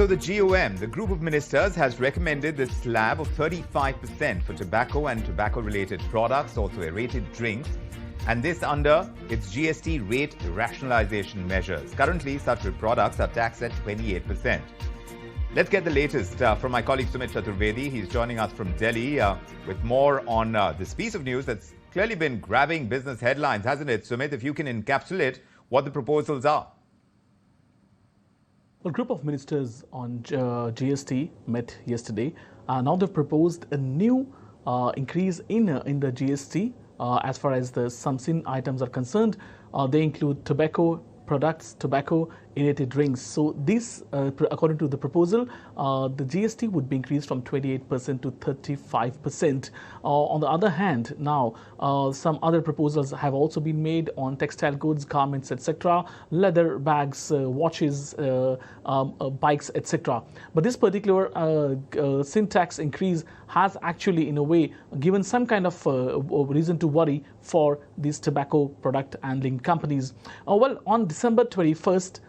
So the GOM, the group of ministers, has recommended this slab of 35% for tobacco and tobacco-related products, also aerated drinks, and this under its GST rate rationalization measures. Currently, such products are taxed at 28%. Let's get the latest from my colleague Sumit Chaturvedi. He's joining us from Delhi with more on this piece of news that's clearly been grabbing business headlines, hasn't it, Sumit? If you can encapsulate what the proposals are. A group of ministers on GST met yesterday. Now they've proposed a new increase in the GST as far as the some sin items are concerned. They include tobacco products, tobacco-aerated drinks. So this, according to the proposal, the GST would be increased from 28% to 35%. On the other hand, now some other proposals have also been made on textile goods, garments, etc., leather bags, watches, bikes, etc. But this particular sin tax increase has actually, in a way, given some kind of reason to worry for these tobacco product and linked companies. Well, on December 21st,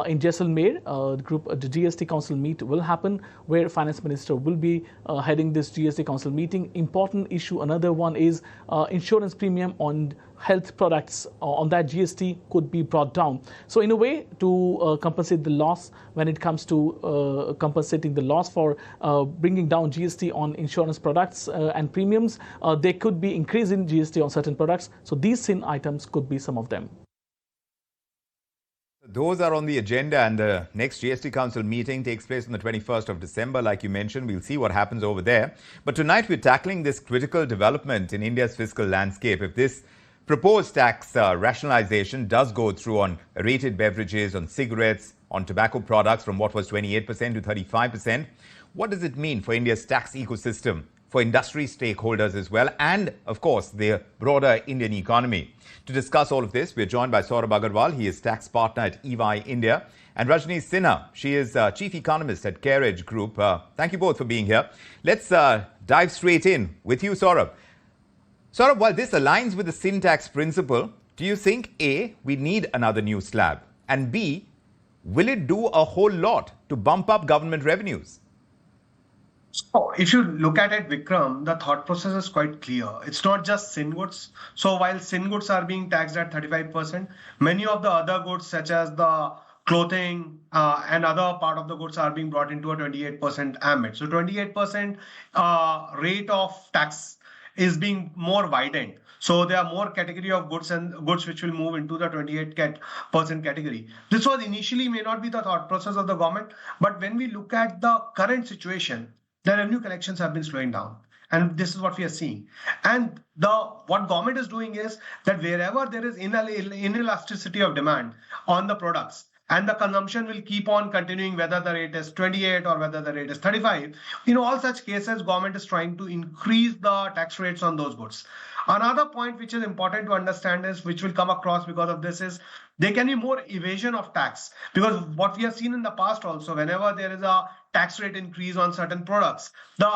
in Jaisalmer, the GST Council meet will happen, where Finance Minister will be heading this GST Council meeting. Important issue, another one is insurance premium on health products on that GST could be brought down. So in a way to compensate the loss when it comes to compensating the loss for bringing down GST on insurance products and premiums, there could be increase in GST on certain products. So these sin items could be some of them. Those are on the agenda, and the next GST Council meeting takes place on the 21st of December. Like you mentioned, we'll see what happens over there. But tonight we're tackling this critical development in India's fiscal landscape. If this proposed tax rationalization does go through on rated beverages, on cigarettes, on tobacco products from what was 28% to 35%, what does it mean for India's tax ecosystem, for industry stakeholders as well, and of course the broader Indian economy? To discuss all of this, we're joined by Saurabh Agarwal. He is tax partner at EY India, and Rajani Sinha. She is chief economist at CareEdge Group. Thank you both for being here. Let's dive straight in with you, Saurabh. Saurabh, while this aligns with the sin tax principle, do you think A, we need another new slab, and B, will it do a whole lot to bump up government revenues? So if you look at it, Vikram, the thought process is quite clear. It's not just sin goods. So while sin goods are being taxed at 35%, many of the other goods such as the clothing and other part of the goods are being brought into a 28% ambit. So 28% rate of tax is being more widened. So there are more category of goods and goods which will move into the 28% category. This was initially may not be the thought process of the government, but when we look at the current situation, the revenue collections have been slowing down. And this is what we are seeing. And what government is doing is that wherever there is inelasticity of demand on the products, and the consumption will keep on continuing whether the rate is 28 or whether the rate is 35. In all such cases, government is trying to increase the tax rates on those goods. Another point which is important to understand is, which will come across because of this, is there can be more evasion of tax. Because what we have seen in the past also, whenever there is a tax rate increase on certain products, the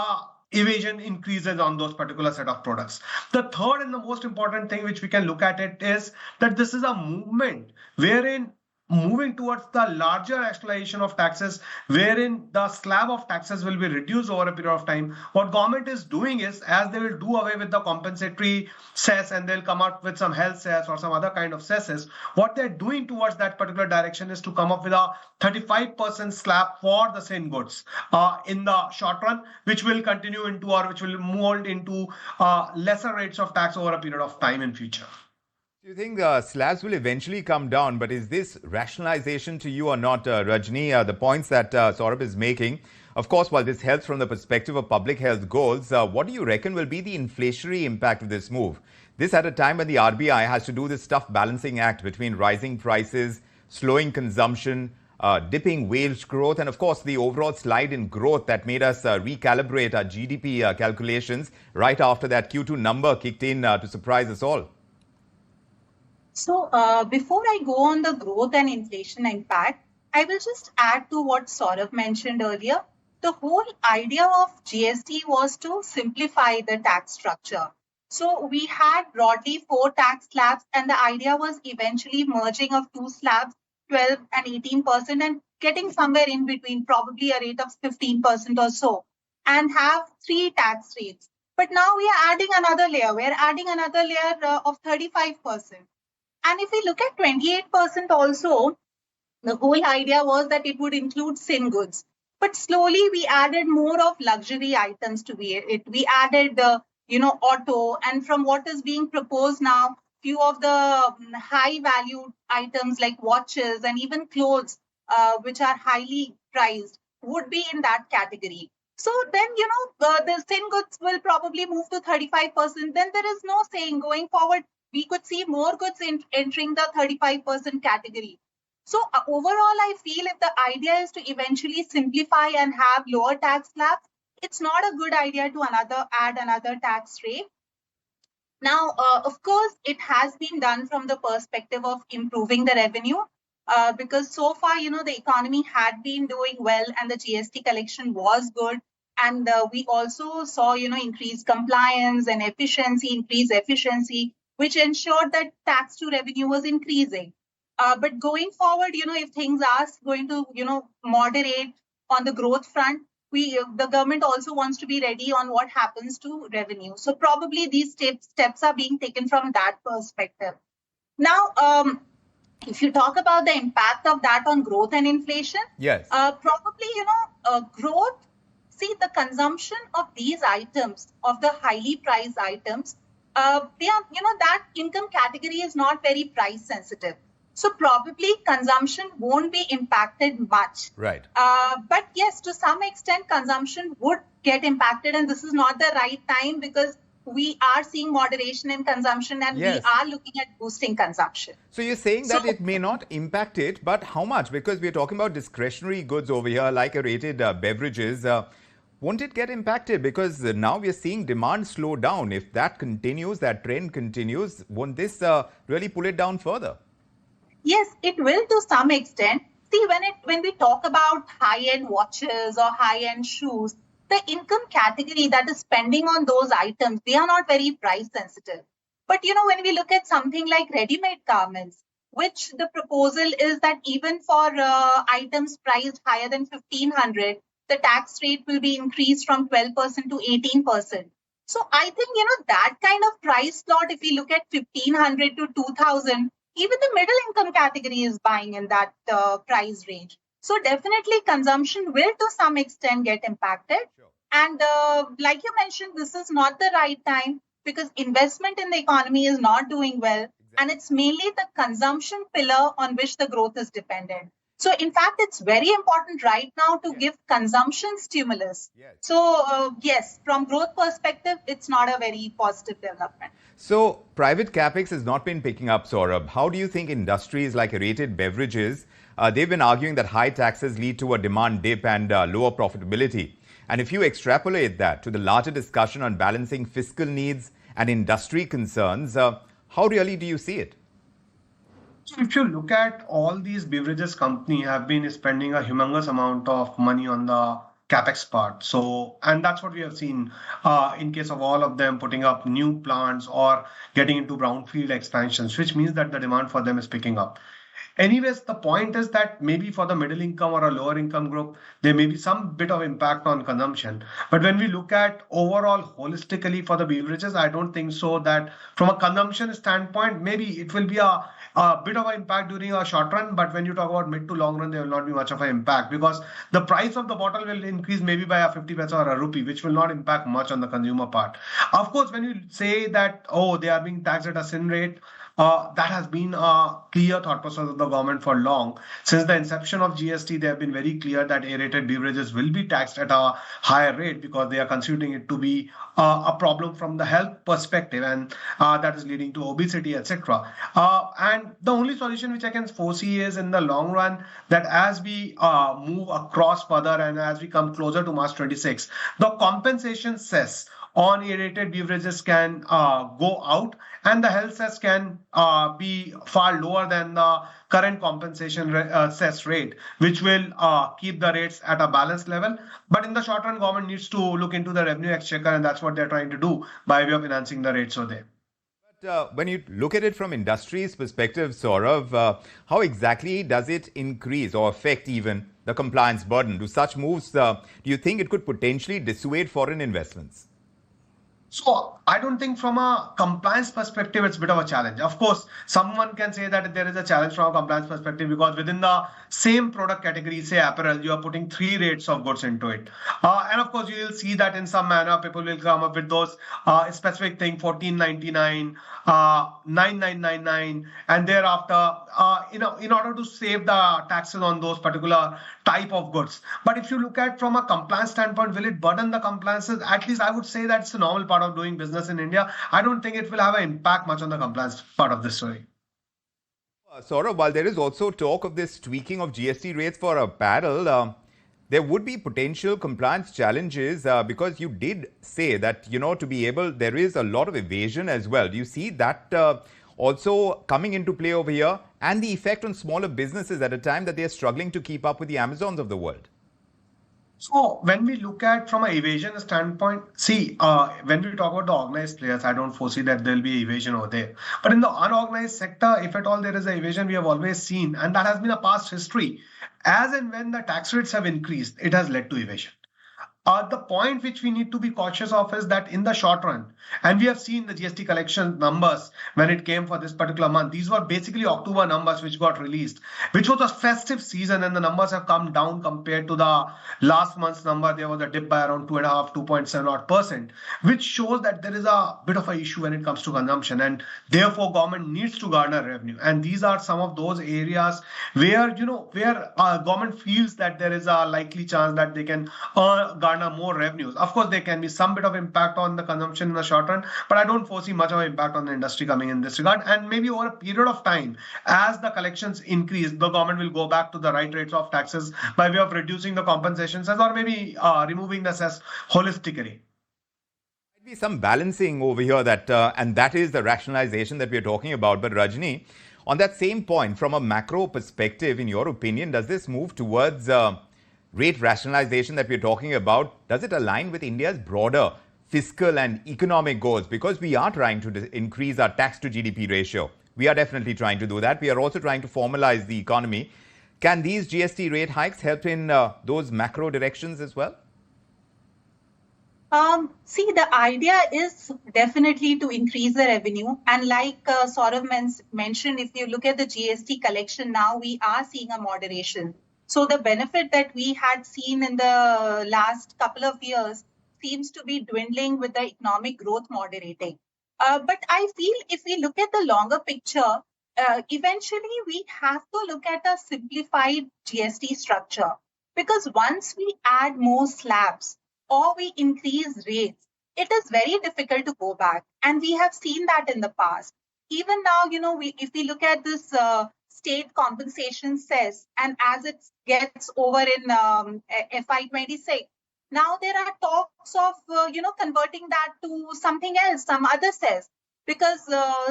evasion increases on those particular set of products. The third and the most important thing which we can look at it is that this is a movement wherein moving towards the larger rationalization of taxes, wherein the slab of taxes will be reduced over a period of time. What government is doing is, as they will do away with the compensatory cess and they'll come out with some health cess or some other kind of cesses, what they're doing towards that particular direction is to come up with a 35% slab for the same goods in the short run, which will continue into, or which will mold into lesser rates of tax over a period of time in future. Do you think the slabs will eventually come down? But is this rationalization to you or not, Rajni? The points that Saurabh is making, of course, while this helps from the perspective of public health goals, what do you reckon will be the inflationary impact of this move? This at a time when the RBI has to do this tough balancing act between rising prices, slowing consumption, dipping wage growth, and of course the overall slide in growth that made us recalibrate our GDP calculations right after that Q2 number kicked in to surprise us all. So before I go on the growth and inflation impact, I will just add to what Saurabh mentioned earlier. The whole idea of GST was to simplify the tax structure. So we had broadly 4 tax slabs, and the idea was eventually merging of 2 slabs, 12 and 18% and getting somewhere in between, probably a rate of 15% or so, and have three tax rates. But now we are adding another layer. We're adding another layer of 35%. And if we look at 28% also, the whole idea was that it would include sin goods. But slowly we added more of luxury items to it. We added the, auto, and from what is being proposed now, few of the high value items like watches and even clothes, which are highly priced, would be in that category. So then, the sin goods will probably move to 35%. Then there is no saying going forward, we could see more goods entering the 35% category. So overall, I feel if the idea is to eventually simplify and have lower tax slabs, it's not a good idea to add another tax rate. Now, of course, it has been done from the perspective of improving the revenue, because so far, the economy had been doing well and the GST collection was good. And we also saw, increased compliance and increased efficiency, which ensured that tax to revenue was increasing. But going forward, if things are going to, moderate on the growth front, the government also wants to be ready on what happens to revenue. So probably these steps are being taken from that perspective. Now, if you talk about the impact of that on growth and inflation, yes, probably, growth, see the consumption of these items, of the highly priced items, they are, that income category is not very price sensitive. So probably consumption won't be impacted much. right. But yes, to some extent, consumption would get impacted. And this is not the right time because we are seeing moderation in consumption and Yes. we are looking at boosting consumption. So you're saying that it may not impact it, but how much? Because we're talking about discretionary goods over here, like rated beverages. Won't it get impacted? Because now we're seeing demand slow down. If that continues, that trend continues, won't this really pull it down further? Yes, it will to some extent. See, when we talk about high-end watches or high-end shoes, the income category that is spending on those items, they are not very price sensitive. But when we look at something like ready-made garments, which the proposal is that even for items priced higher than 1,500, the tax rate will be increased from 12% to 18%. So I think that kind of price slot, if we look at 1,500 to 2,000. Even the middle income category is buying in that price range. So definitely consumption will to some extent get impacted. Sure. And like you mentioned, this is not the right time because investment in the economy is not doing well. Exactly. And it's mainly the consumption pillar on which the growth is dependent. So in fact, it's very important right now to give consumption stimulus. Yes. So yes, from growth perspective, it's not a very positive development. So private capex has not been picking up, Saurabh. How do you think industries like rated beverages, they've been arguing that high taxes lead to a demand dip and lower profitability. And if you extrapolate that to the larger discussion on balancing fiscal needs and industry concerns, how really do you see it? So if you look at all these beverages company have been spending a humongous amount of money on the capex part. So, and that's what we have seen in case of all of them putting up new plants or getting into brownfield expansions, which means that the demand for them is picking up. Anyways, the point is that maybe for the middle income or a lower income group, there may be some bit of impact on consumption. But when we look at overall holistically for the beverages, I don't think so that from a consumption standpoint, maybe it will be a bit of an impact during a short run. But when you talk about mid to long run, there will not be much of an impact because the price of the bottle will increase maybe by a 50 paisa or a rupee, which will not impact much on the consumer part. Of course, when you say that, oh, they are being taxed at a sin rate, that has been a clear thought process of the government for long. Since the inception of GST, they have been very clear that A-rated beverages will be taxed at a higher rate because they are considering it to be a problem from the health perspective, and that is leading to obesity, etc. And the only solution which I can foresee is in the long run that as we move across further and as we come closer to March 26, the compensation cess on A-rated beverages can go out and the health cess can be far lower than the current compensation cess rate, which will keep the rates at a balanced level. But in the short run, government needs to look into the revenue exchequer, and that's what they're trying to do by way of enhancing the rates over there. When you look at it from industry's perspective, Saurav, how exactly does it increase or affect even the compliance burden? Do such moves, do you think it could potentially dissuade foreign investments? So I don't think from a compliance perspective, it's a bit of a challenge. Of course, someone can say that there is a challenge from a compliance perspective because within the same product category, say apparel, you are putting three rates of goods into it. And of course, you will see that in some manner, people will come up with those specific thing, 1499, 9999, and thereafter, in order to save the taxes on those particular type of goods. But if you look at from a compliance standpoint, will it burden the compliances? At least I would say that it's a normal part of doing business in India. I don't think it will have an impact much on the compliance part of this story. Saurav, while there is also talk of this tweaking of GST rates for apparel, there would be potential compliance challenges because you did say that, to be able, there is a lot of evasion as well. Do you see that also coming into play over here and the effect on smaller businesses at a time that they are struggling to keep up with the Amazons of the world? So when we look at from an evasion standpoint, see, when we talk about the organized players, I don't foresee that there'll be evasion over there. But in the unorganized sector, if at all there is an evasion, we have always seen, and that has been a past history. As and when the tax rates have increased, it has led to evasion. The point which we need to be cautious of is that in the short run, and we have seen the GST collection numbers when it came for this particular month, these were basically October numbers which got released, which was a festive season, and the numbers have come down compared to the last month's number. There was a dip by around 2.5, 2.7%, which shows that there is a bit of an issue when it comes to consumption, and therefore government needs to garner revenue. And these are some of those areas where, government feels that there is a likely chance that they can garner more revenues. Of course, there can be some bit of impact on the consumption in the short run, but I don't foresee much of an impact on the industry coming in this regard. And maybe over a period of time, as the collections increase, the government will go back to the right rates of taxes by way of reducing the compensation cess or maybe removing the cess holistically. Be some balancing over here and that is the rationalization that we're talking about. But Rajani, on that same point, from a macro perspective, in your opinion, does this move towards rate rationalization that we're talking about, does it align with India's broader fiscal and economic goals? Because we are trying to increase our tax to GDP ratio. We are definitely trying to do that. We are also trying to formalize the economy. Can these GST rate hikes help in those macro directions as well? See, the idea is definitely to increase the revenue. And like Saurav mentioned, if you look at the GST collection now, we are seeing a moderation. So the benefit that we had seen in the last couple of years seems to be dwindling with the economic growth moderating. But I feel if we look at the longer picture, eventually we have to look at a simplified GST structure. Because once we add more slabs or we increase rates, it is very difficult to go back. And we have seen that in the past. Even now, if we look at this state compensation cess, and as it gets over in FY26, now there are talks of converting that to something else, some other cess, because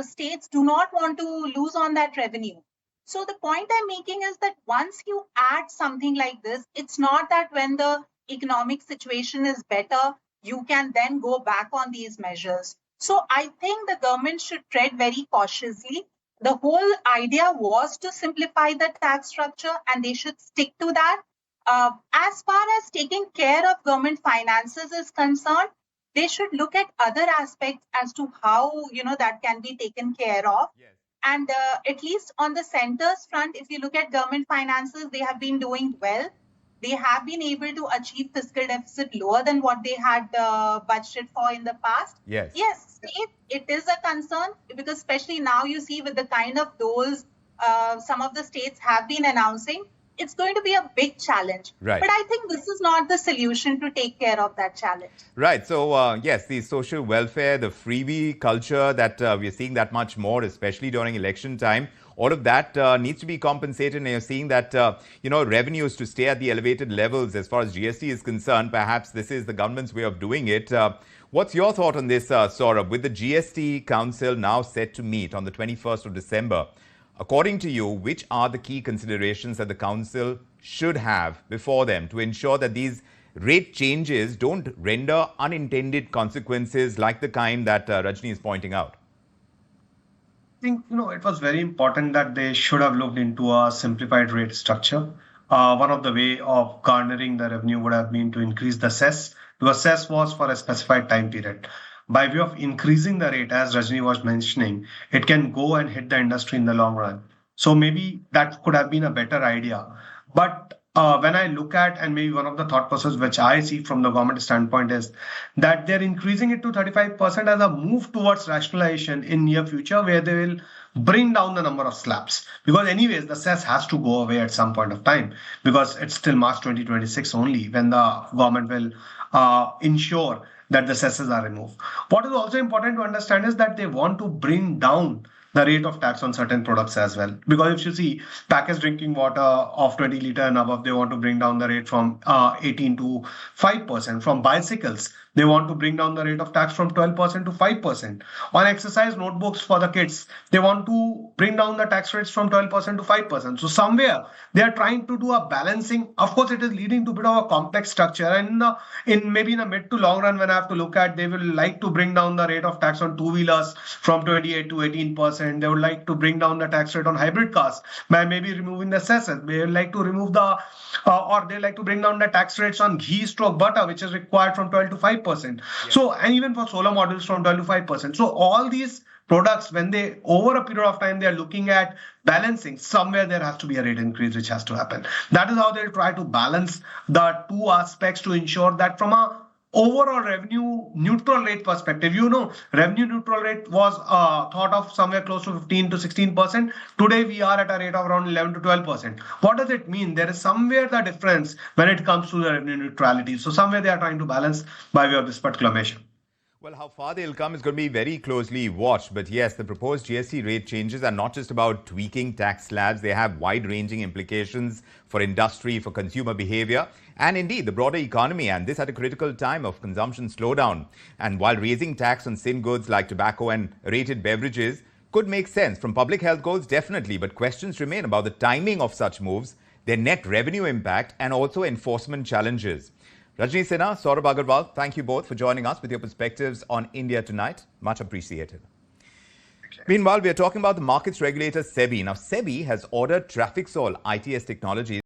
states do not want to lose on that revenue. So the point I'm making is that once you add something like this, it's not that when the economic situation is better, you can then go back on these measures. So I think the government should tread very cautiously. The whole idea was to simplify the tax structure, and they should stick to that. As far as taking care of government finances is concerned, they should look at other aspects as to how that can be taken care of. Yes. And at least on the center's front, if you look at government finances, they have been doing well. They have been able to achieve fiscal deficit lower than what they had budgeted for in the past. Yes. Yes, it is a concern because especially now you see with the kind of goals some of the states have been announcing, it's going to be a big challenge. Right. But I think this is not the solution to take care of that challenge. Right. So, yes, the social welfare, the freebie culture that we're seeing that much more, especially during election time, all of that needs to be compensated. And you're seeing that, revenues to stay at the elevated levels as far as GST is concerned. Perhaps this is the government's way of doing it. What's your thought on this, Saurabh? With the GST Council now set to meet on the 21st of December, according to you, which are the key considerations that the Council should have before them to ensure that these rate changes don't render unintended consequences like the kind that Rajani is pointing out? think, it was very important that they should have looked into a simplified rate structure. One of the way of garnering the revenue would have been to increase the cess, because cess was for a specified time period. By way of increasing the rate, as Rajni was mentioning, it can go and hit the industry in the long run. So maybe that could have been a better idea. But when I look at, and maybe one of the thought process which I see from the government standpoint is that they're increasing it to 35% as a move towards rationalization in near future, where they will bring down the number of slabs. Because anyways, the cess has to go away at some point of time, because it's still March 2026 only when the government will ensure that the cesses are removed. What is also important to understand is that they want to bring down the rate of tax on certain products as well. Because if you see packaged drinking water of 20 liter and above, they want to bring down the rate from 18 to 5%. From bicycles, they want to bring down the rate of tax from 12% to 5%. On exercise notebooks for the kids, they want to bring down the tax rates from 12% to 5%. So somewhere they are trying to do a balancing. Of course, it is leading to a bit of a complex structure. And in maybe in a mid to long run, when I have to look at, they will like to bring down the rate of tax on two-wheelers from 28 to 18%. They would like to bring down the tax rate on hybrid cars by maybe removing the cesses. They would like to remove or they like to bring down the tax rates on ghee stroke butter, which is required from 12 to 5%. Yeah. So, and even for solar modules from 12 to 5%. So all these products, when they, over a period of time, they are looking at balancing, somewhere there has to be a rate increase which has to happen. That is how they'll try to balance the two aspects to ensure that from a overall revenue neutral rate perspective, revenue neutral rate was thought of somewhere close to 15 to 16%. Today we are at a rate of around 11 to 12%. What does it mean? There is somewhere the difference when it comes to the revenue neutrality. So somewhere they are trying to balance by way of this particular measure. Well, how far they'll come is going to be very closely watched. But yes, the proposed GST rate changes are not just about tweaking tax slabs. They have wide-ranging implications for industry, for consumer behavior, and indeed the broader economy. And this at a critical time of consumption slowdown. And while raising tax on sin goods like tobacco and rated beverages could make sense from public health goals, definitely. But questions remain about the timing of such moves, their net revenue impact, and also enforcement challenges. Rajani Sinha, Saurabh Agarwal, thank you both for joining us with your perspectives on India tonight. Much appreciated. Okay. Meanwhile, we are talking about the markets regulator SEBI. Now, SEBI has ordered Trafficsol ITS Technologies